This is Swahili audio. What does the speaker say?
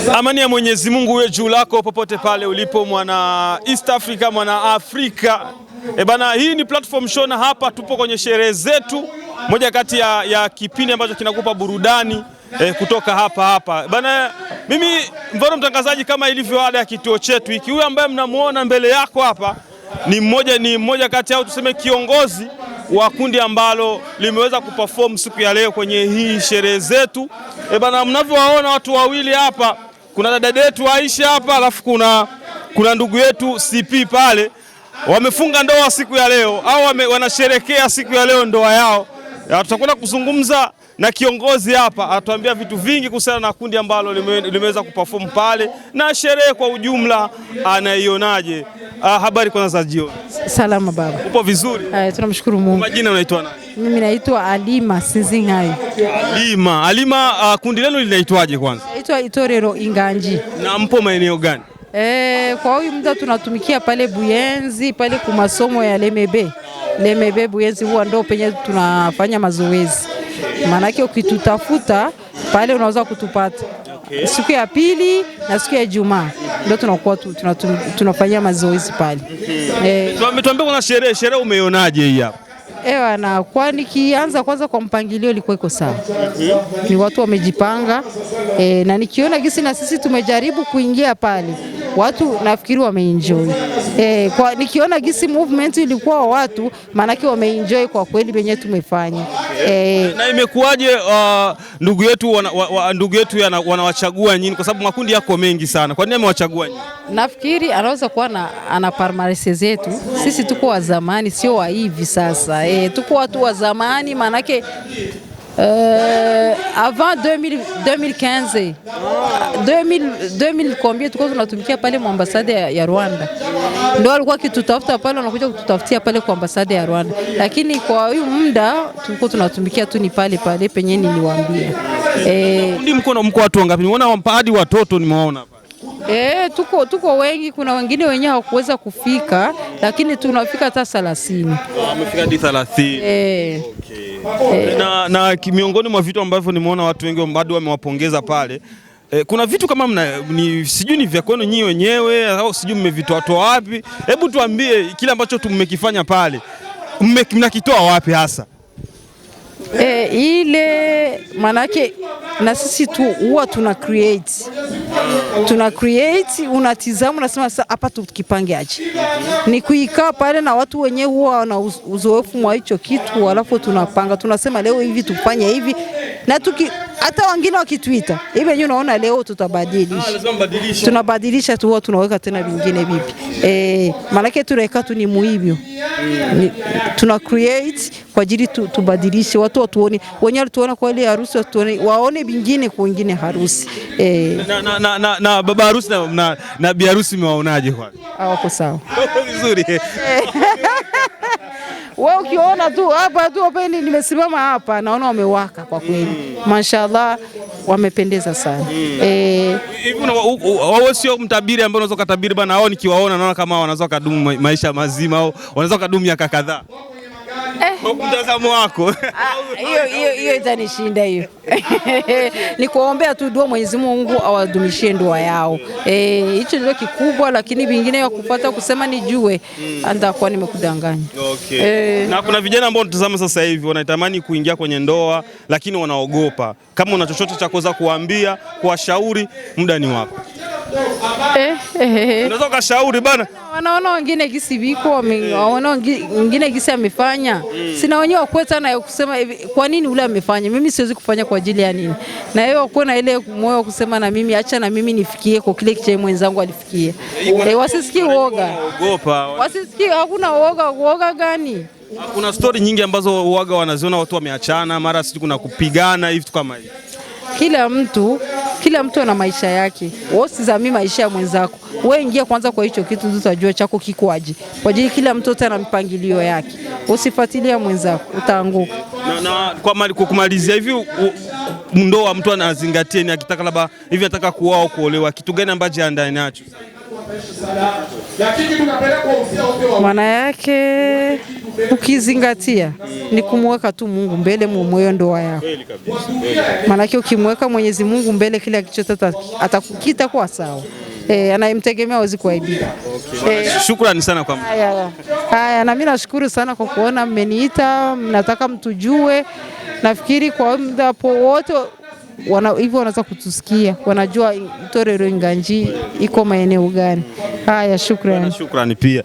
Amani ya Mwenyezi Mungu uwe juu lako popote pale ulipo mwana East Africa, mwana Afrika. Bana, hii ni platform show na hapa tupo kwenye sherehe zetu, moja kati ya kipindi ambacho kinakupa burudani kutoka hapa. Bana, mimi Mvano mtangazaji, kama ilivyo ada ya kituo chetu hiki, huyu ambaye mnamuona mbele yako hapa ni mmoja kati yao, tuseme kiongozi wa kundi ambalo limeweza kuperform siku ya leo kwenye hii sherehe zetu. Bana, mnavyowaona watu wawili hapa, kuna dada yetu Aisha hapa, alafu kuna ndugu yetu CP pale, wamefunga ndoa siku ya leo au wanasherekea siku ya leo ndoa yao. Tutakwenda kuzungumza na kiongozi hapa, atuambia vitu vingi kuhusiana na kundi ambalo limeweza kuperform pale na sherehe kwa ujumla anaionaje. Habari kwanza za jioni. Salama baba. Upo vizuri? Tunamshukuru Mungu. Majina unaitwa nani? Mimi naitwa Alima Sinzingai. Alima, kundi lenu linaitwaje kwanza? Naitwa Itorero Inganji. Na mpo maeneo gani? Kwa huyu muda tunatumikia pale Buyenzi, pale kwa masomo ya Lemebe Buyenzi, huwa ndo penye tunafanya mazoezi. Maanake ukitutafuta pale unaweza kutupata. Okay. Siku ya pili na siku ya Ijumaa ndio tunakuwa tunafanya mazoezi pale. Tuambie kuna sherehe umeionaje hii hapa? Na kwa nikianza kwanza kwa mpangilio ilikuwa iko sawa. Ni watu wamejipanga, na nikiona gisi na sisi tumejaribu kuingia pale, watu nafikiri wameenjoy. Kwa nikiona gisi movement ilikuwa watu, maanake wameenjoy kwa kweli wenyewe tumefanya. Na imekuwaje ndugu yetu wanawachagua nyinyi, kwa sababu makundi yako mengi sana? Kwa nini amewachagua nyinyi? Nafikiri anaweza kuwa ana parmarese zetu. Sisi tuko wa zamani, sio wa hivi sasa. Tuko watu wa zamani, maanake avant 2015 2000 combien tuko tunatumikia pale kwa ambasade ya Rwanda. Ndio alikuwa kitutafuta pale, wanakuja kututafutia pale kwa ambasade ya Rwanda. Lakini kwa huyu muda tuko tunatumikia tu ni pale penye niliwaambia. Kundi mko watu wangapi? Nimeona hadi watoto nimeona hapa. Tuko wengi, kuna wengine wenyewe hawakuweza kufika, lakini tunafika hata 30. Wamefika hadi 30. Okay. Na miongoni mwa vitu ambavyo nimeona watu wengi bado wamewapongeza pale, kuna vitu kama sijui ni vya kwenu nyinyi wenyewe au sijui mmevitoa wapi. Hebu tuambie kile ambacho tumekifanya pale, mnakitoa wapi hasa? Ile manake na sisi tu huwa tuna create, unatizama unasema sasa hapa tukipange aje. Ni kuikaa pale na watu wenyewe huwa wana uzoefu mwa hicho kitu, alafu tunapanga, tunasema leo hivi tufanye hivi, na hata wengine wakituita hivi wenyewe unaona leo tutabadilisha. Tunabadilisha tu, huwa tunaweka tena vingine vipi. Manake tunaweka tu ni muhivyo. Tuna create kwa ajili tubadilishe, watu watuone, wenyewe tuone kwa ile harusi, waone vingine kwa wengine harusi. Na baba harusi na bi harusi mwaonaje kwani? Wako sawa. Vizuri. Wewe ukiona tu hapa nimesimama hapa, naona wamewaka kwa kweli. Mashaallah, wamependeza sana. Hivi wao sio mtabiri ambao unaweza kutabiri bana, hao nikiwaona naona kama wanaweza kudumu maisha mazima au wanaweza kudumu miaka kadhaa. Kwa mtazamo wako. Hiyo itanishinda hiyo. Ni kuombea tu dua Mwenyezi Mungu awadumishie ndoa yao. Hicho ndio kikubwa, lakini vingine ya kupata kusema nijue kwa nimekudanganya. Okay. Na kuna vijana ambao tunatazama sasa hivi wanatamani kuingia kwenye ndoa lakini wanaogopa. Kama una chochote cha kuweza kuambia, kuwashauri, muda ni wako. Unaweza kushauri bana. Wanaona wengine gisi biko, wanaona wengine gisi amefanya. Sina wenyewe wakweta na kusema hivi, kwa nini ule amefanya? Mimi siwezi kufanya kwa ajili ya nini? Na yeye wako na ile moyo wa kusema na mimi acha na mimi nifikie kwa kile kiche mwenzangu alifikia. Wasisikie uoga. Wasisikie, hakuna uoga gani? Kuna story nyingi ambazo uoga wanaziona watu wameachana, mara sisi kuna kupigana hivi kama hivi. Kila mtu ana maisha yake. Wewe usizamii maisha ya mwenzako. Wewe ingia kwanza kwa hicho kitu, utajua chako kikwaje. Kwa ajili kila mtu ana mpangilio yake. Usifuatilia mwenzako, utaanguka. Na kwa kumalizia hivi, ndoa mtu anazingatia ni akitaka labda hivi anataka kuoa au kuolewa, kitu gani ambacho andaye nacho? Maana yake ukizingatia ni kumweka tu Mungu mbele moyo ndoa yako. Maana yake ukimweka Mwenyezi Mungu mbele, kila kitu atakukita kwa sawa. Anayemtegemea hawezi kuaibika. Shukrani sana kwa haya, na mimi nashukuru sana kwa kuona mmeniita, mnataka mtujue. Nafikiri kwa muda hapo wote hivyo wanaweza kutusikia, wanajua Itorero Inganji iko maeneo gani. Haya, shukrani. Shukrani pia.